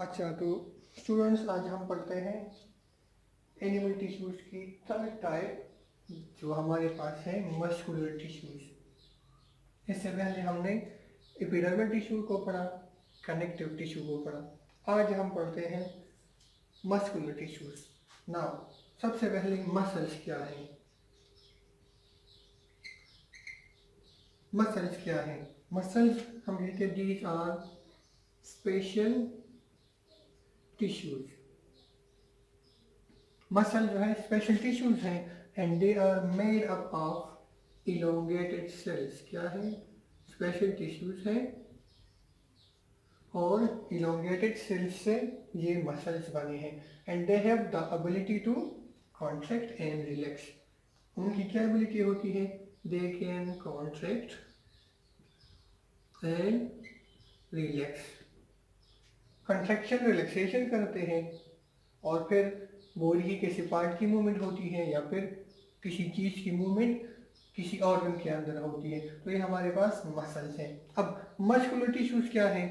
अच्छा, तो स्टूडेंट्स आज हम पढ़ते हैं एनिमल टिश्यूज की थर्ड टाइप जो हमारे पास है मस्कुलर टिश्यूज। इससे पहले हमने एपिडर्मल टिश्यू को पढ़ा, कनेक्टिव टिश्यू को पढ़ा। आज हम पढ़ते हैं मस्कुलर टिश्यूज। नाउ सबसे पहले मसल्स क्या है? मसल्स क्या है? मसल्स हम कहते हैं these are special tissues. Muscle जो है स्पेशल टिश्यूज हैं and they are made up of elongated cells. क्या है? स्पेशल टिश्यूज हैं और इलोंगेटेड सेल्स से ये मसल्स बने हैं and they have the ability to contract and relax. उनकी क्या एबिलिटी होती है? They can contract and relax. Contraction relaxation करते हैं और फिर बॉडी की किसी पार्ट की मूवमेंट होती है या फिर किसी चीज़ की मूवमेंट किसी ऑर्गन के अंदर होती है, तो ये हमारे पास मसल्स हैं। अब मस्कुलर टिश्यूज क्या है?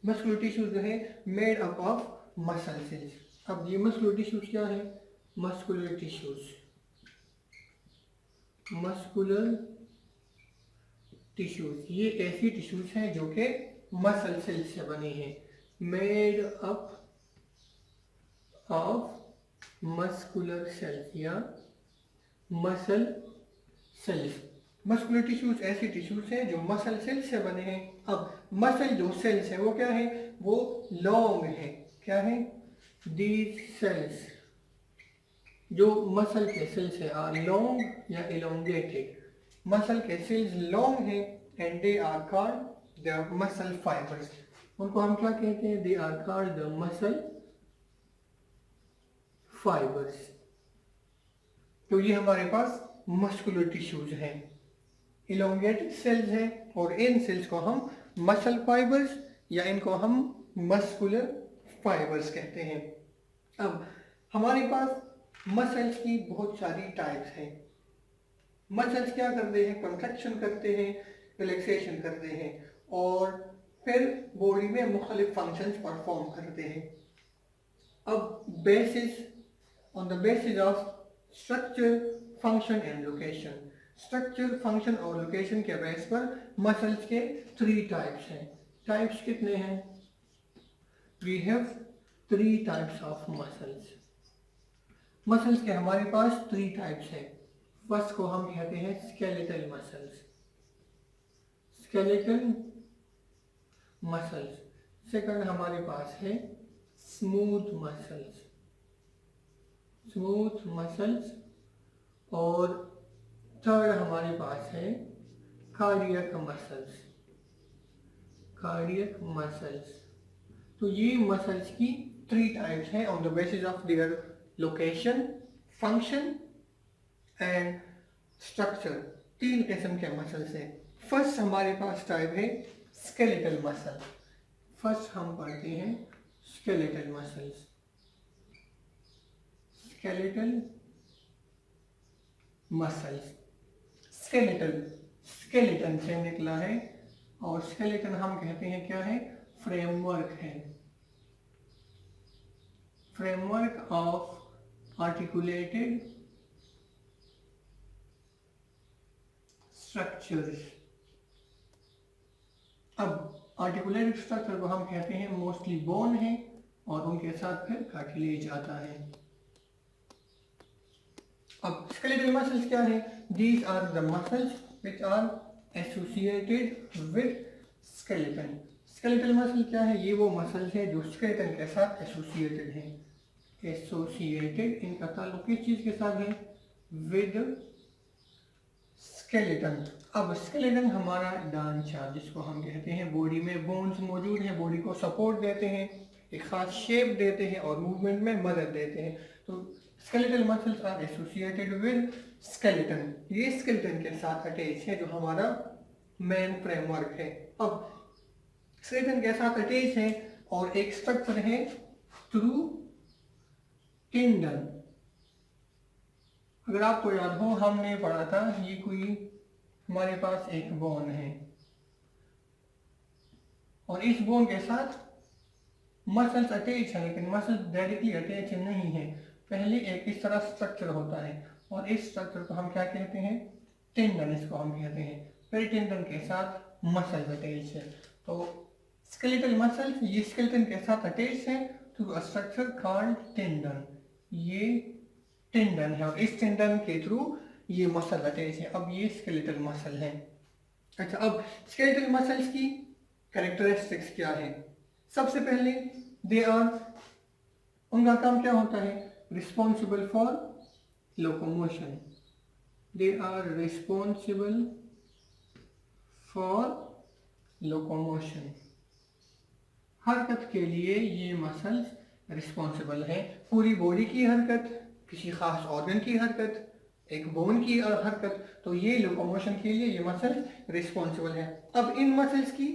मस्कुलर टिश्यूज जो है made up of muscle cells. अब ये मस्कुलर टिश्यूज क्या है? मस्कुलर टिश्यूज, मस्कुलर टिश्यूज ये ऐसी टिश्यूज हैं जो कि मसल सेल्स से बने हैं, made up of muscular cells या मसल सेल्स। मस्कुलर टिश्यूज ऐसी टिश्यूज हैं जो मसल सेल्स से बने हैं। अब मसल जो सेल्स है वो क्या है? वो लॉन्ग है। क्या है? दीज सेल्स जो मसल के सेल्स है आर लॉन्ग या इलोंगेटेड। मसल के सेल्स लॉन्ग है and they are called the muscle fibres. उनको हम क्या कहते हैं? They are called the muscle fibres. तो ये हमारे पास मस्कुलर टिश्यूज हैं, इलोंगेटेड सेल्स हैं और इन सेल्स को हम मसल फाइबर्स या इनको हम मस्कुलर फाइबर्स कहते हैं। अब हमारे पास मसल्स की बहुत सारी टाइप्स हैं। मसल्स क्या करते हैं? कंट्रैक्शन करते हैं, रिलैक्सेशन करते हैं और फिर बॉडी में मुख्तलिफ फंक्शंस परफॉर्म करते हैं। अब on the basis of structure, function and location. Structure, function और लोकेशन के बेस पर मसल्स के 3 टाइप्स हैं। टाइप्स कितने हैं? We have 3 types of muscles. Muscles के हमारे पास 3 टाइप्स हैं। फर्स्ट को हम कहते हैं skeletal muscles, skeletal muscles. Second हमारे पास है स्मूथ मसल्स, स्मूथ मसल्स। और थर्ड हमारे पास है कार्डियक मसल्स, कार्डियक मसल्स। तो ये मसल्स की 3 टाइप्स हैं on the basis of their location, function and structure. 3 किस्म के मसल्स हैं। फर्स्ट हमारे पास टाइप है स्केलेटल मसल। फर्स्ट हम पढ़ते हैं skeletal muscles. Skeletal muscles, skeletal skeleton से निकला है और स्केलेटन हम कहते हैं क्या है? फ्रेमवर्क है, फ्रेमवर्क ऑफ आर्टिकुलेटेड स्ट्रक्चर्स। अब आर्टिकुलेटेड स्ट्रक्चर को हम कहते हैं मोस्टली बोन है और उनके साथ फिर कार्टिलेज आता है। अब स्केलेटल मसल्स क्या है? These are the muscles which are associated with skeleton. Skeletal muscle क्या है? ये वो मसल्स है जो स्केलेटन के साथ एसोसिएटेड हैं। एसोसिएटेड, इनका ताल्लुक किस चीज के साथ है? With skeleton. अब स्केलेटन हमारा ढांचा जिसको हम कहते हैं, बॉडी में बोन्स मौजूद हैं, बॉडी को सपोर्ट देते हैं, एक खास शेप देते हैं और मूवमेंट में मदद देते हैं। तो skeletal muscles are associated with skeleton. ये स्केलेटन के साथ अटैच है जो हमारा मेन फ्रेमवर्क है। अब स्केलेटन के साथ अटैच है और एक स्ट्रक्चर है थ्रू टेंडन। अगर आपको याद हो हमने पढ़ा था ये कोई हमारे पास एक बोन है और इस बोन के साथ मसल्स अटैच है लेकिन मसल्स डायरेक्टली अटैच नहीं है। पहले एक इस तरह स्ट्रक्चर होता है और इस स्ट्रक्चर को हम क्या कहते हैं, टेंडन इसको हम कहते हैं। फिर टेंडन के साथ मसल्स अटैच है। तो स्केलेटल मसल्स ये स्केलेटन के साथ अटैच है through a structure called tendon. ये टेंडन है और इस टेंडन के थ्रू ये मसल अटैच है। अब ये स्केलेटल मसल है। अच्छा, अब स्केलेटल मसल्स की कैरेक्टरिस्टिक्स क्या है? सबसे पहले दे आर, उनका काम क्या होता है, responsible for locomotion. They are responsible for locomotion. हरकत के लिए ये मसल्स रिस्पॉन्सिबल है। पूरी बॉडी की हरकत, किसी खास ऑर्गन की हरकत, एक बोन की हरकत, तो ये लोकोमोशन के लिए ये मसल रिस्पॉन्सिबल है। अब इन मसल्स की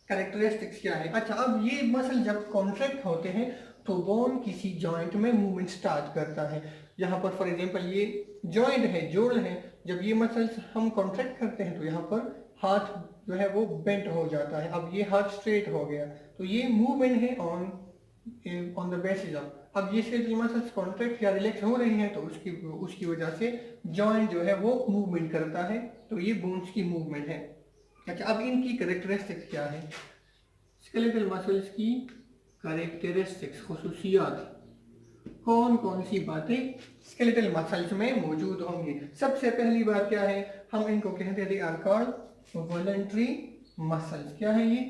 कैरेक्टरिस्टिक्स क्या है? अच्छा, अब ये मसल जब कॉन्ट्रैक्ट होते हैं तो बोन किसी जॉइंट में मूवमेंट स्टार्ट करता है। यहाँ पर फॉर एग्जांपल ये जॉइंट है, जोड़ है, जब ये मसल्स हम कॉन्ट्रैक्ट करते हैं तो यहाँ पर हाथ जो है वो बेंट हो जाता है। अब ये हाथ स्ट्रेट हो गया, तो ये मूवमेंट है ऑन द बेसिस ऑफ, अब ये स्केलेटल मसल्स कॉन्ट्रैक्ट या रिलैक्स हो रही हैं तो उसकी वजह से जॉइंट जो है वो मूवमेंट करता है, तो ये बोन्स की मूवमेंट है। अच्छा, अब इनकी कैरेक्टरिस्टिक्स क्या है? स्केलेटल मसल्स की कैरेक्टरिस्टिक्स, खुसूसियात, कौन कौन सी बातें स्केलेटल मसल्स में मौजूद होंगी? सबसे पहली बात क्या है, हम इनको कहते हैं they are called voluntary muscles. क्या है ये?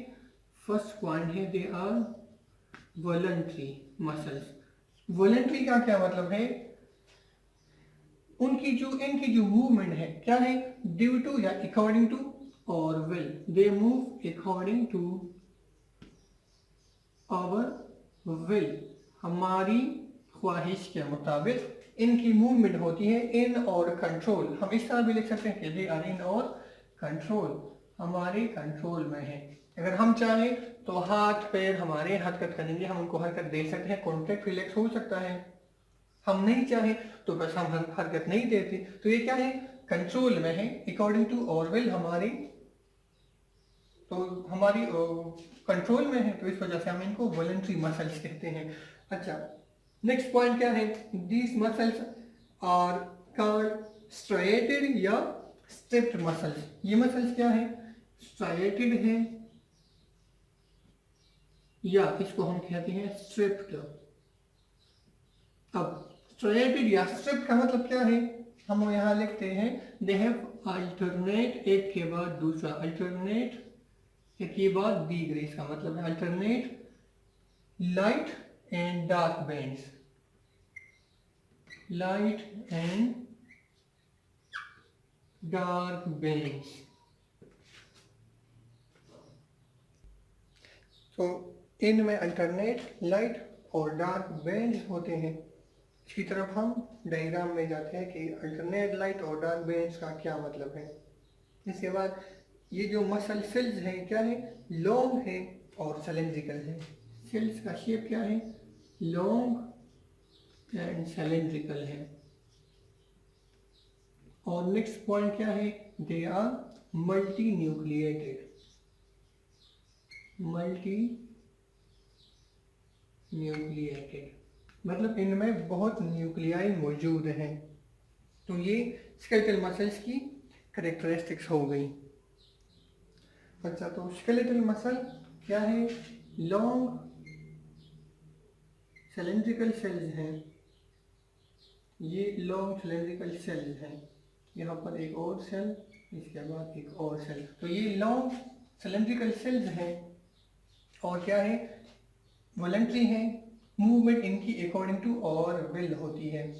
फर्स्ट पॉइंट है they are voluntary muscles. Voluntary का क्या मतलब है? इनकी जो मूवमेंट है क्या है, ड्यू टू या according to our will, they move according to our will, हमारी ख्वाहिश के मुताबिक इनकी मूवमेंट होती है। इन और कंट्रोल, हम इस तरह भी लिख सकते हैं कि दे आर इन और कंट्रोल, हमारे कंट्रोल में है। अगर हम चाहें तो हाथ पैर हमारे हरकत करेंगे, हम उनको हरकत दे सकते हैं, कॉन्ट्रैक्ट रिलैक्स हो सकता है। हम नहीं चाहें तो बस हम हरकत नहीं देते, तो ये क्या है, कंट्रोल में है, अकॉर्डिंग टू और विल, हमारी कंट्रोल में है, तो इस वजह से हम इनको वॉलंटरी मसल्स कहते हैं। अच्छा, नेक्स्ट पॉइंट क्या है, these muscles are called striated या स्ट्रिप्ड मसल्स। ये मसल्स क्या है, स्ट्राइएटेड है या इसको हम कहते हैं स्ट्रिप्ड। अब स्ट्राइएटेड या स्ट्रिप्ड का मतलब क्या है, हम यहाँ लिखते हैं दे हैव अल्टरनेट, एक के बाद दूसरा, अल्टरनेट एक के बाद बी ग्रे, इसका मतलब है alternate light and dark bands, light and dark bands. तो इनमें अल्टरनेट लाइट और डार्क बैंड्स होते हैं। इसकी तरफ हम डायग्राम में जाते हैं कि अल्टरनेट लाइट और डार्क बैंड्स का क्या मतलब है। इसके बाद ये जो मसल सेल्स हैं क्या है, लॉन्ग है और सिलेंड्रिकल है। सेल्स का शेप क्या है, लॉन्ग एंड सिलेंड्रिकल है। और नेक्स्ट पॉइंट क्या है, they are multinucleated, multinucleated मतलब इनमें बहुत न्यूक्लियाई मौजूद हैं। तो ये स्केलेटल मसल्स की कैरेक्टरिस्टिक्स हो गई। अच्छा, तो स्केलेटल मसल क्या है, लॉन्ग सिलेंड्रिकल सेल्स हैं, ये लॉन्ग सिलेंड्रिकल सेल्स हैं, यहाँ पर एक और सेल, इसके बाद एक और सेल, तो ये लॉन्ग सिलेंड्रिकल सेल्स हैं। और क्या है, वॉलंटरी हैं, मूवमेंट इनकी अकॉर्डिंग टू और विल होती है।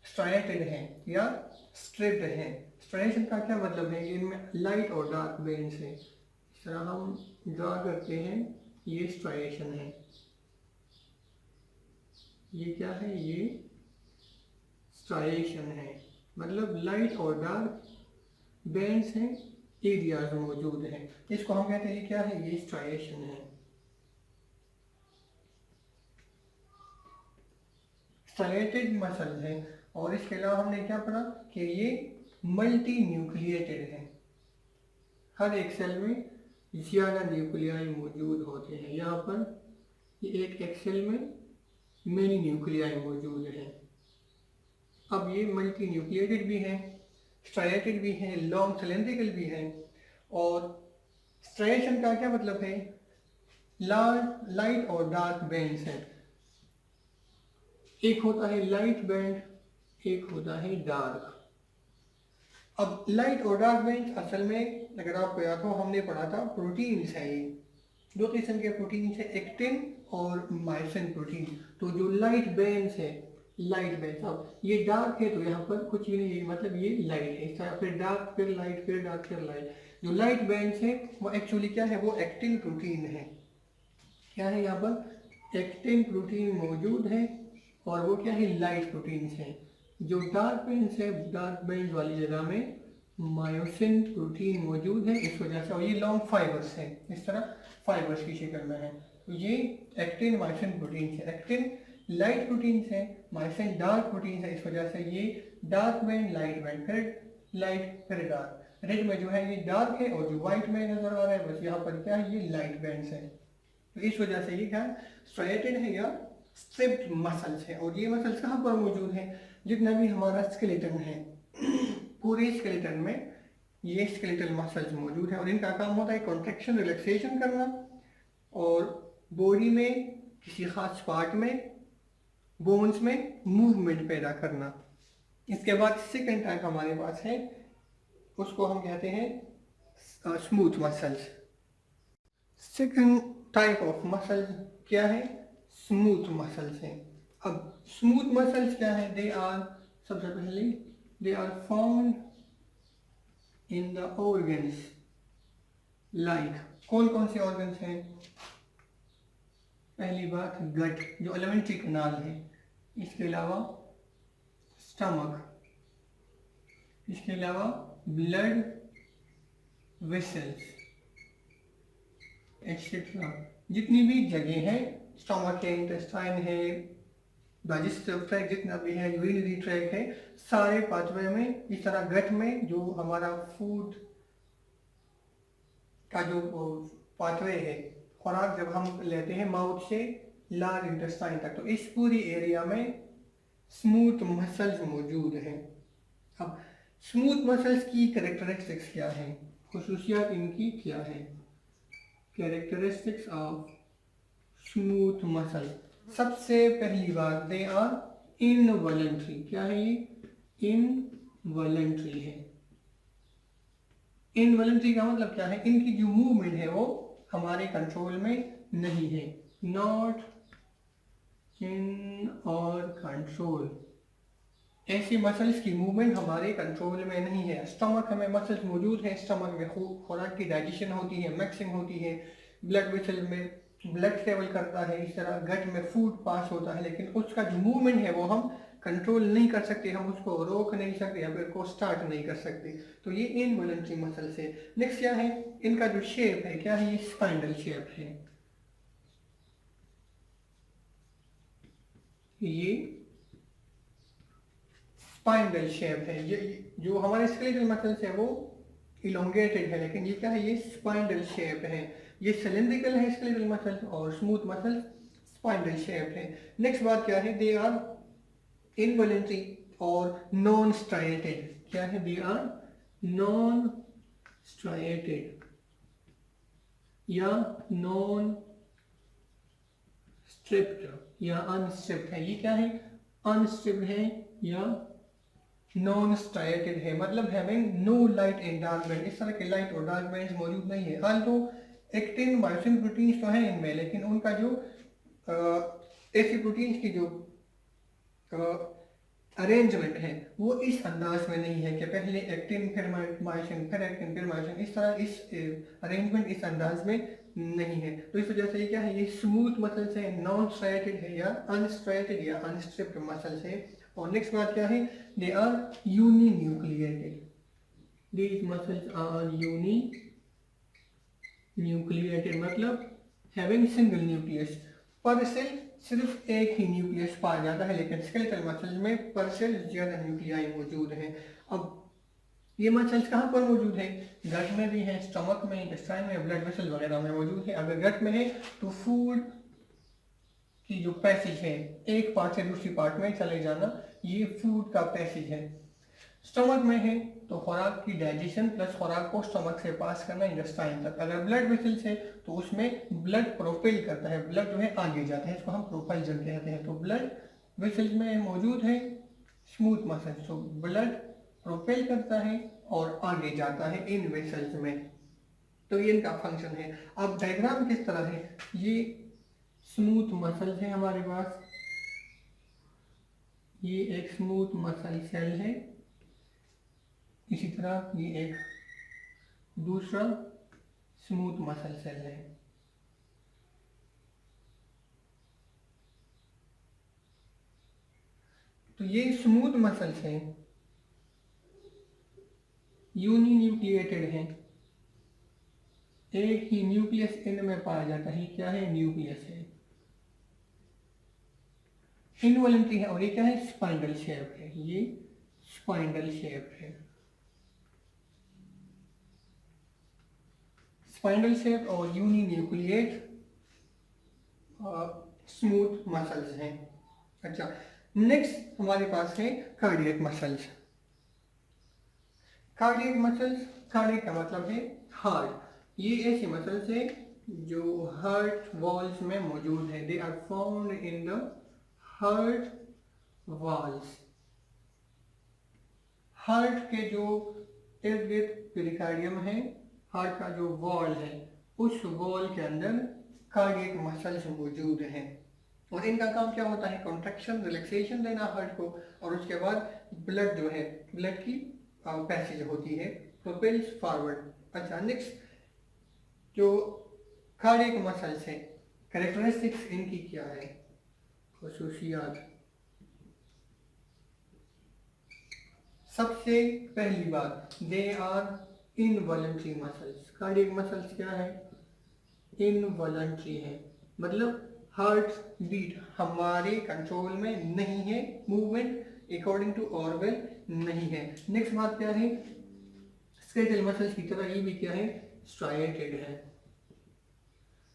स्ट्राइएटेड है या स्ट्रिप्ड है। स्ट्राइएशन का क्या मतलब है, इनमें लाइट और डार्क बैंड्स है। इस तरह हम ड्रा करते हैं, ये स्ट्राइएशन है, ये क्या है, ये स्ट्राइएशन है, मतलब लाइट और डार्क बैंड्स हैं, एरियाज मौजूद हैं, इसको हम कहते हैं ये क्या है, ये स्ट्राइएशन है। स्ट्राइएटेड मसल है। और इसके अलावा हमने क्या पढ़ा कि ये मल्टी न्यूक्लिएटेड है, हर एक सेल में ज्यादा न्यूक्लियाई मौजूद होते हैं। यहाँ पर ये एक एक्सेल में मेनी न्यूक्लियाई मौजूद है। अब ये मल्टी न्यूक्लिएटेड भी है, स्ट्राइएटेड भी है, लॉन्ग सिलेंड्रिकल भी है। और स्ट्राइएशन का क्या मतलब है? लाइट और डार्क बैंड्स है। एक होता है लाइट बैंड, एक होता है डार्क। अब लाइट और डार्क बैंड असल में अगर आपको याद हो हमने पढ़ा था प्रोटीन्स है। ये दो किस्म के प्रोटीन्स है, एक्टिन और माइसिन प्रोटीन। तो जो लाइट बैंड्स है, लाइट बैंड, अब ये डार्क है तो यहाँ पर कुछ भी नहीं है, मतलब ये लाइट है। इस तरह फिर डार्क फिर लाइट फिर डार्क फिर लाइट। जो लाइट बैंड्स है वो एक्चुअली क्या है? वो एक्टिन प्रोटीन है। क्या है यहाँ पर? एक्टिन प्रोटीन मौजूद है और वो क्या है? लाइट प्रोटीन्स है। जो डार्क बैंड्स है, डार्क बैंड वाली जगह में मायोसिन प्रोटीन मौजूद है इस वजह से। और ये लॉन्ग फाइबर्स है, इस तरह फाइबर्स की शक्ल में है। तो ये एक्टिन मायोसिन प्रोटीन है। एक्टिन लाइट प्रोटीन है, मायोसिन डार्क प्रोटीन है, इस वजह से ये डार्क बैंड लाइट बैंड, फिर लाइट फिर डार्क। रेड में जो है ये डार्क है और जो व्हाइट में नजर आ रहा है बस यहाँ पर क्या है? ये लाइट बैंड्स है। तो इस वजह से ये क्या स्ट्राइएटेड है या स्ट्रिप्ड मसल्स है। और ये मसल्स कहाँ पर मौजूद है? जितना भी हमारा स्केलेटन है पूरे स्केलेटन में ये स्केलेटल मसल्स मौजूद है और इनका काम होता है कॉन्ट्रैक्शन रिलैक्सेशन करना और बॉडी में किसी खास पार्ट में बोन्स में मूवमेंट पैदा करना। इसके बाद सेकंड टाइप हमारे पास है, उसको हम कहते हैं smooth muscles. Second type of muscles क्या है? स्मूथ मसल्स हैं। अब स्मूथ मसल्स क्या है? दे आर, सबसे पहले they are found in the organs like, कौन कौन से ऑर्गन्स हैं? पहली बात गट जो एलिमेंट्री कनाल है, इसके अलावा स्टमक, इसके अलावा ब्लड वेसल्स एक्सेट्रा। जितनी भी जगह है, स्टमक है, इंटेस्टाइन है, डाइजेस्टिव ट्रैक जितना भी है, यूरिनरी ट्रैक है, सारे पाथवे में इस तरह गट में जो हमारा फूड का जो पाथवे है, खुराक जब हम लेते हैं माउथ से लार्ज इंटेस्टाइन तक, तो इस पूरी एरिया में स्मूथ मसल्स मौजूद हैं। अब स्मूथ मसल्स की कैरेक्टरिस्टिक्स क्या है? खुसूसियात इनकी क्या है? Characteristics of smooth muscle. सबसे पहली बात, दे आर इनवॉलेंट्री। क्या है ये? इनवॉलेंट्री है। इनवॉलेंट्री का मतलब क्या है? इनकी जो मूवमेंट है वो हमारे कंट्रोल में नहीं है। नॉट इन और कंट्रोल, ऐसी मसल्स की मूवमेंट हमारे कंट्रोल में नहीं है। स्टमक हमें मसल्स मौजूद है, स्टमक में खुराक की डाइजेशन होती है, मिक्सिंग होती है, ब्लड वेसल में ब्लड ट्रेवल करता है, इस तरह गट में फूड पास होता है, लेकिन उसका जो मूवमेंट है वो हम कंट्रोल नहीं कर सकते, हम उसको रोक नहीं सकते या फिर को स्टार्ट नहीं कर सकते। तो ये इनवॉलेंट्री मसल्स है। नेक्स्ट क्या है? इनका जो शेप है क्या है? ये स्पाइंडल शेप है। ये स्पाइंडल शेप है। ये जो हमारे स्केलेटल मसल्स है वो इलोंगेटेड है, लेकिन ये क्या है? ये स्पाइंडल शेप है। ये सिलेंड्रिकल है स्केलेटल मसल्स और स्मूथ मसल्स स्पाइंडल शेप है। नेक्स्ट बात क्या है? दे आर इनवॉलेंट्री और नॉन स्ट्राइएटेड। क्या है? दे आर नॉन स्ट्राइएटेड या नॉन स्ट्रिप्ड या अनस्ट्रिप्ड है। ये क्या है? अनस्ट्रिप्ड है या नॉन स्ट्राइएटेड है, मतलब having no light and dark band. इस तरह के लाइट और डार्क बैंड्स मौजूद नहीं है। हाल तो एक्टिन मायोसिन प्रोटीन्स तो हैं इनमें, लेकिन उनका जो ऐसी प्रोटीन्स की जो अरेंजमेंट है वो इस अंदाज में नहीं है कि पहले एक्टिन फिर मायोसिन फिर एक्टिन फिर मायोसिन, इस तरह इस अरेंजमेंट इस अंदाज में नहीं है। तो इस वजह से ये क्या है? ये स्मूथ मसल्स है, नॉन स्ट्राइएटेड है या अनस्ट्राइएटेड या अनस्ट्रिप्ड मसल्स है। और नेक्स्ट बात क्या है? They are uninucleated. These muscles are uninucleated मतलब हैविंग सिंगल न्यूक्लियस। पर सेल सिर्फ एक ही न्यूक्लियस पाया जाता है, लेकिन स्केलेटल मसल्स में पर सेल ज्यादा न्यूक्लियाई मौजूद हैं। अब ये मसल्स कहाँ पर मौजूद है? गट में भी है, स्टमक में, इंटेस्टाइन में, ब्लड वेसल वगैरह में मौजूद है। अगर गट में है तो फूड की जो पैसेज है, एक पार्ट से दूसरी पार्ट में चले जाना, ये फूड का पैसेज है। स्टमक में है तो खुराक की डाइजेशन प्लस खुराक को स्टमक से पास करना इंटेस्टाइन तक। अगर ब्लड वेसल्स है तो उसमें ब्लड प्रोपेल करता है, ब्लड जो है आगे जाता है, इसको हम प्रोपल्जन कहते हैं। तो ब्लड वेसल्स में मौजूद है स्मूथ मसल्स, तो ब्लड प्रोपेल करता है और आगे जाता है इन वेसल्स में। तो ये इनका फंक्शन है। अब डायग्राम किस तरह है, ये स्मूथ मसल्स है हमारे पास, ये एक स्मूथ मसल सेल है, इसी तरह ये एक दूसरा स्मूथ मसल सेल है। तो ये स्मूथ मसल्स हैं, यूनिन्यूक्लिएटेड हैं, एक ही न्यूक्लियस इनमें पाया जाता है। क्या है, न्यूक्लियस है, इनवॉल्यूंटरी है, और ये क्या है, स्पाइंडल शेप है, ये स्पाइंडल शेप है। स्पाइंडल शेप और यूनिन्यूक्लिएट स्मूथ मसल्स हैं। अच्छा, नेक्स्ट हमारे पास है cardiac muscles. Cardiac muscles, cardiac का मतलब है हार्ट। ये ऐसी मसल्स है जो हार्ट वॉल्स में मौजूद है। They are found in the heart walls. Heart के जो इर्द गिर्द पेरिकार्डियम है, हार्ट का जो वॉल है, उस वॉल के अंदर कार्डियक मसल्स मौजूद हैं। और इनका काम क्या होता है, कॉन्ट्रैक्शन, रिलैक्सेशन देना हार्ट को, और उसके बाद ब्लड जो है, ब्लड की पैसेज होती है, प्रोपेल्स फॉरवर्ड। अच्छा, नेक्स्ट जो कार्डियक मसल्स है, कैरेक्टरिस्टिक्स इनकी क्या है, खसूसियात। सबसे पहली बात, they are involuntary muscles. Cardiac muscles क्या है, इनवॉलंटरी है, मतलब हार्ट बीट हमारे कंट्रोल में नहीं है, मूवमेंट अकॉर्डिंग टू ऑर्गन नहीं है। नेक्स्ट बात क्या है, स्केलेटल मसल्स की तरह ये भी क्या है, स्ट्राइएटेड है,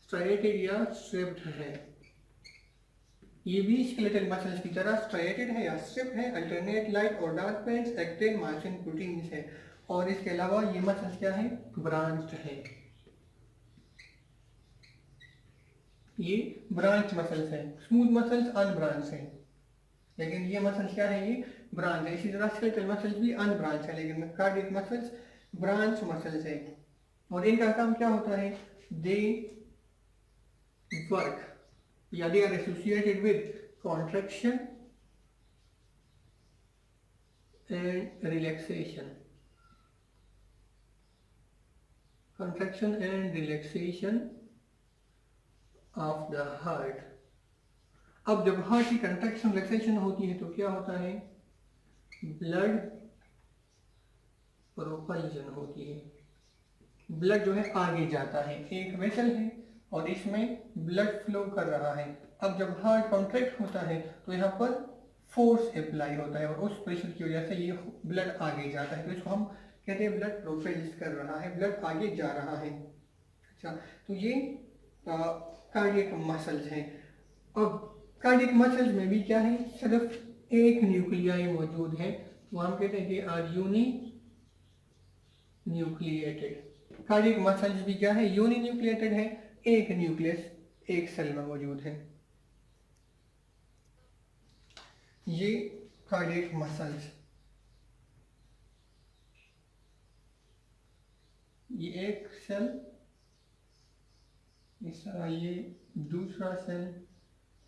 स्ट्राइएटेड या स्ट्रिप्ड है। ये भी स्केलेटल मसल्स की तरह स्ट्राइएटेड है या स्ट्रिप है। अल्टरनेट लाइट और dark pads actin margin proteins है। और इसके अलावा ये मसल्स क्या है, ब्रांच्ड है, ये ब्रांच मसल्स है। स्मूथ मसल्स अनब्रांच है, लेकिन ये मसल्स क्या है, ये ब्रांच है। इसी तरह स्केलेटल मसल्स भी अनब्रांच है, लेकिन कार्डियक मसल्स ब्रांच मसल्स है। और इनका काम क्या होता है, दे वर्क या they are associated with contraction and relaxation, contraction and relaxation of the heart. अब जब हार्ट की कंट्रैक्शन रिलैक्सेशन होती है तो क्या होता है, ब्लड प्रोपल्जन होती है, ब्लड जो है आगे जाता है। एक वेसल है और इसमें ब्लड फ्लो कर रहा है। अब जब हार्ट कॉन्ट्रैक्ट होता है तो यहाँ पर फोर्स अप्लाई होता है, और उस प्रेशर की वजह से ये ब्लड आगे जाता है, तो इसको हम कहते हैं ब्लड प्रोपेल्स कर रहा है, ब्लड आगे जा रहा है। अच्छा, तो ये कार्डियक मसल्स हैं। अब कार्डियक मसल्स में भी क्या है, सिर्फ एक न्यूक्लियाई मौजूद है, तो हम कहते हैं कि are uninucleated. Cardiac muscles भी क्या है, यूनी न्यूक्लिएटेड है, एक न्यूक्लियस एक सेल में मौजूद है। ये कार्डियक मसल्स, ये एक सेल, इस तरह ये दूसरा सेल,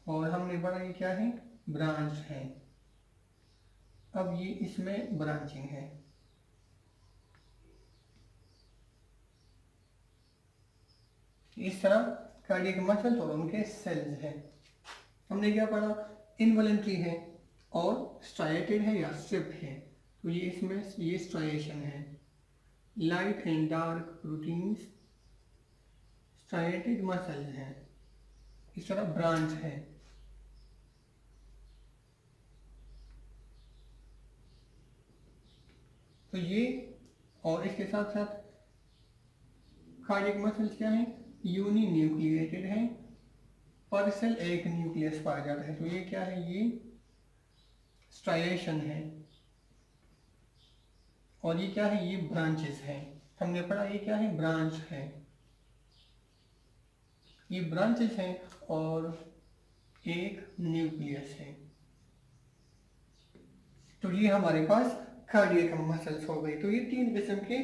और हमने पढ़ा ये क्या है, ब्रांच है। अब ये इसमें ब्रांचिंग है। इस तरह कार्डियक मसल्स और उनके सेल्स हैं। हमने क्या पढ़ा, इनवॉलंटरी है और स्ट्राइएटेड है या स्ट्रिप है, तो ये इसमें ये स्ट्राइएशन है। Light and dark proteins striated muscles हैं, इस तरह ब्रांच है। तो ये, और इसके साथ साथ कार्डियक मसल्स क्या है, यूनी न्यूक्लिएटेड है, पर सेल एक न्यूक्लियस पाया जाता है। तो ये क्या है, ये स्ट्राइलेशन है। और ये क्या है, ये ब्रांचेस है। हमने पढ़ा ये क्या है, ब्रांच है, ये ब्रांचेस हैं और एक न्यूक्लियस है। तो ये हमारे पास कार्डियक मसल्स हो गई। तो ये 3 किस्म के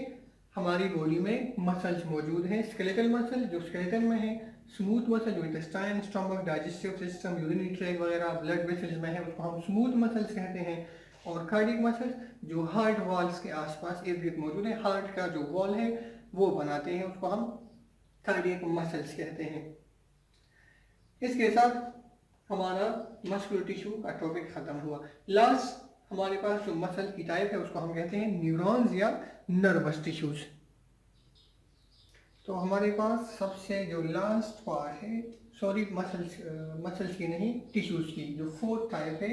हमारी बॉडी में मसल्स मौजूद हैं। स्केलेटल मसल जो स्केलेटन में है, स्मूथ मसल जो intestine, stomach, digestive system, urinary tract वगैरह ब्लड वेसल्स में है, उसको हम स्मूथ मसल्स कहते हैं। और कार्डियक मसल्स जो हार्ट वॉल्स के आसपास इर्द गिर्द मौजूद है, हार्ट का जो वॉल है वो बनाते हैं, उसको हम कार्डियक मसल्स कहते हैं। इसके साथ हमारा मस्कुलर टिश्यू का टॉपिक खत्म हुआ। लास्ट हमारे पास जो मसल की टाइप है उसको हम कहते हैं न्यूरॉन्स या नर्वस टिश्यूज। तो हमारे पास सबसे जो लास्ट पार्ट है, सॉरी मसल्स की नहीं, टिश्यूज की जो 4th टाइप है,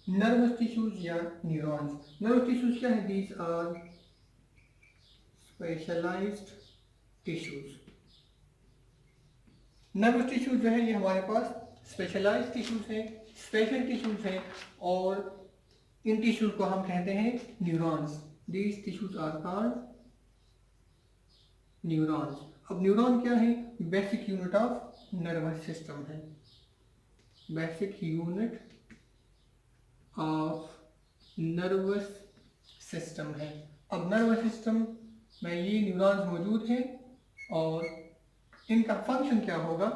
नर्वस टिश्यूज या न्यूरॉन्स। नर्वस टिश्यूज क्या है, these are specialised tissues. Nervous tissues जो है ये हमारे पास स्पेशलाइज्ड टिश्यूज है, स्पेशल टिश्यूज है, और इन टिश्यूज को हम कहते हैं neurons. These tissues are called neurons. अब न्यूरॉन क्या है, basic unit of nervous system है, basic unit of nervous system है। अब नर्वस सिस्टम में ये न्यूरॉन्स मौजूद हैं और इनका फंक्शन क्या होगा,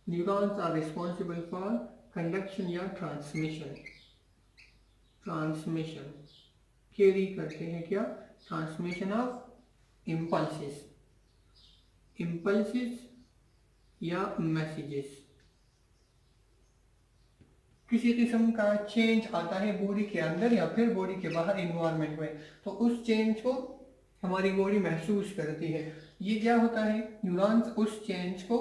neurons are responsible for conduction या ट्रांसमिशन, ट्रांसमिशन कैरी करते हैं क्या, ट्रांसमिशन ऑफ इम्पल्सेस, इम्पल्सेस या मैसेजेस। किसी किस्म का चेंज आता है बॉडी के अंदर या फिर बॉडी के बाहर इन्वायरमेंट में, तो उस चेंज को हमारी बॉडी महसूस करती है। ये क्या होता है, न्यूरॉन्स उस चेंज को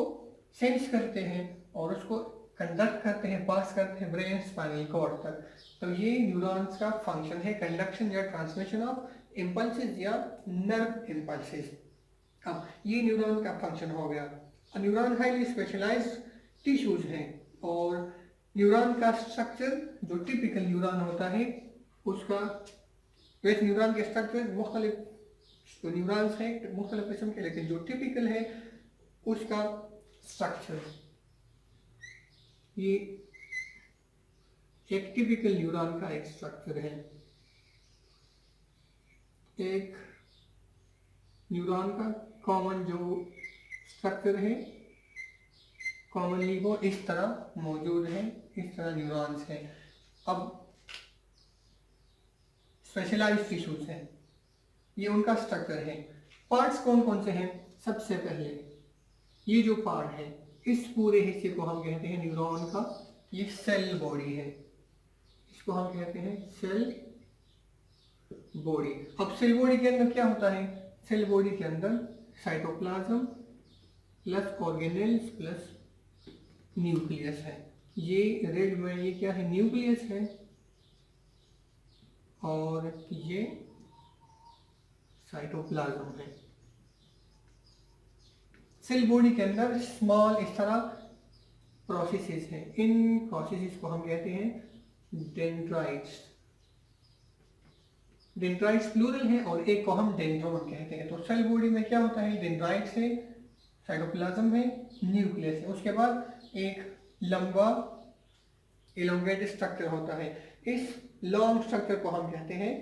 सेंस करते हैं और उसको कंडक्ट करते हैं, पास करते हैं ब्रेन स्पाइनल कॉर्ड तक। तो ये न्यूरॉन्स का फंक्शन है, कंडक्शन या ट्रांसमिशन ऑफ इम्पल्सेस या नर्व इम्पल्सेस। अब ये न्यूरॉन का फंक्शन हो गया। न्यूरॉन हाईली स्पेशलाइज्ड टिश्यूज हैं और न्यूरॉन का स्ट्रक्चर जो टिपिकल न्यूरॉन होता है उसका, वैसे न्यूरॉन के स्ट्रक्चर मुख्तलिफ जो न्यूरॉन्स हैं मुख्तलिफ किस्म के, लेकिन जो टिपिकल है उसका स्ट्रक्चर, ये एक टिपिकल न्यूरॉन का एक स्ट्रक्चर है। एक न्यूरॉन का कॉमन जो स्ट्रक्चर है, कॉमनली वो इस तरह मौजूद है, इस तरह न्यूरॉन्स हैं। अब स्पेशलाइज्ड टिश्यूज हैं, ये उनका स्ट्रक्चर है। पार्ट्स कौन कौन से हैं, सबसे पहले ये जो पार्ट है इस पूरे हिस्से को हम कहते हैं न्यूरॉन का, ये सेल बॉडी है, इसको हम कहते हैं सेल बॉडी। अब सेल बॉडी के अंदर क्या होता है, सेल बॉडी के अंदर cytoplasm plus organelles plus nucleus है। ये रेड में ये क्या है, न्यूक्लियस है, और ये साइटोप्लाज्म है। सेल बॉडी के अंदर स्मॉल इस तरह प्रोसेसेस हैं, इन प्रोसेसेस को हम कहते हैं डेंड्राइट्स। डेंड्राइट्स प्लूरल है और एक को हम डेंड्रोन कहते हैं। तो सेल बॉडी में क्या होता है, डेंड्राइट्स है, साइटोप्लाज्म है, न्यूक्लियस है, उसके बाद एक लंबा इलोंगेटेड स्ट्रक्चर होता है। इस लॉन्ग स्ट्रक्चर को हम कहते हैं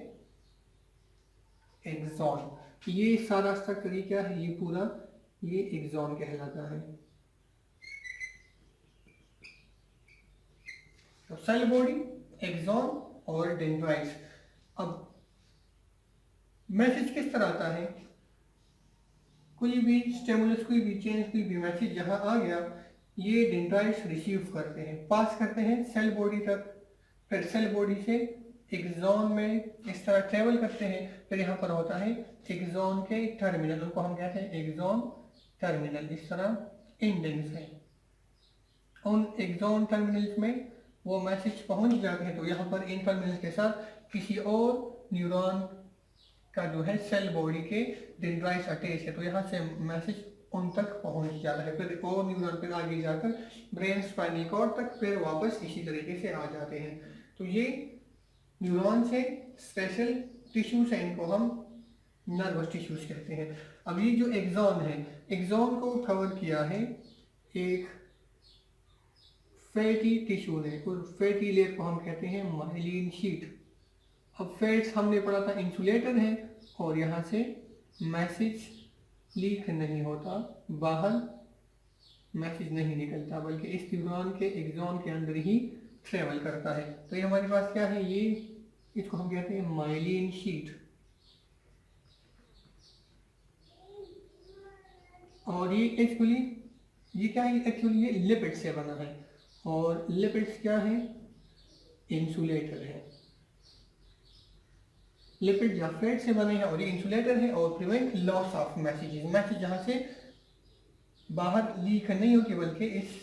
एक्सॉन। ये सारा स्ट्रक्चर ये क्या है, ये पूरा ये एक्सॉन कहलाता है। तो सेल बॉडी, एक्सॉन और डेंड्राइट्स। अब मैसेज किस तरह आता है, कोई भी स्टिमुलस, कोई भी चेंज, कोई भी मैसेज जहां आ गया, ये डेंड्राइट्स रिसीव करते हैं, पास करते हैं सेल बॉडी तक, फिर सेल बॉडी से एक्सॉन में इस तरह ट्रेवल करते हैं, फिर यहाँ पर होता है एक्सॉन के टर्मिनल, उनको हम कहते हैं एक्सॉन टर्मिनल। इस तरह इंडेंट्स है, उन एक्सॉन टर्मिनल्स में वो मैसेज पहुंच जाते हैं। तो यहाँ पर इन टर्मिनल के साथ किसी और न्यूरॉन का जो है सेल बॉडी के डेंड्राइट्स अटैच है, तो यहाँ से मैसेज उन तक पहुंच जाता है, फिर वो न्यूरॉन फिर आगे जाकर ब्रेन स्पाइनल कॉर्ड तक फिर वापस इसी तरीके से आ जाते हैं। तो ये न्यूरॉन्स है, स्पेशल टिश्यूज हैं, इनको हम नर्वस टिश्यूज कहते हैं। अब ये जो एक्सॉन है, एक्सॉन को कवर किया है एक फैटी टिश्यू ने, उस फैटी लेयर को हम कहते हैं माइलिन शीट। अब फैट्स हमने पढ़ा था इंसुलेटर है, और यहाँ से मैसेज लीक नहीं होता, बाहर मैसेज नहीं निकलता, बल्कि इस न्यूरॉन के एक्सॉन के अंदर ही ट्रेवल करता है। तो ये हमारे पास क्या है, ये इसको हम कहते हैं माइलिन शीट। और ये एक्चुअली ये क्या है, एक्चुअली ये लिपिड से बना है, और लिपिड्स क्या है, इंसुलेटर है। लिपिड या फैट से बने हैं और ये इंसुलेटर है, और prevent loss of messages, message जहाँ से बाहर लीक नहीं होती बल्कि इस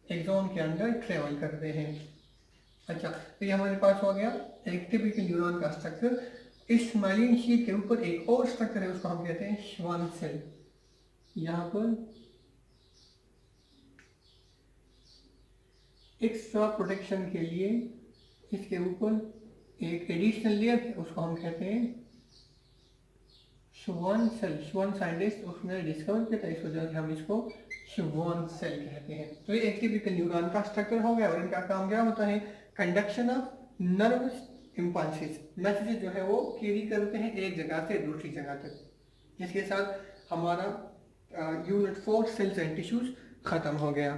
एक्सॉन के अंदर ट्रेवल करते हैं। अच्छा, तो ये हमारे पास हो गया एक टिपिकल न्यूरॉन का स्ट्रक्चर। इस माइलिन शीट के ऊपर एक और स्ट्रक्चर है, उसको हम कहते हैं श्वान सेल। यहाँ पर एक्स्ट्रा प्रोटेक्शन के लिए इसके ऊपर एक एडिशनल लेयर है, उसको हम कहते हैं श्वान सेल। श्वान साइंटिस्ट उसने डिस्कवर किया था, इस वजह से हम इसको श्वान सेल कहते हैं। तो ये एक टिपिकल न्यूरॉन का स्ट्रक्चर हो गया, और इनका काम क्या होता है, conduction of nervous impulses, messages जो है वो कैरी करते हैं एक जगह से दूसरी जगह तक। इसके साथ हमारा यूनिट 4 सेल्स एंड टिश्यूज खत्म हो गया।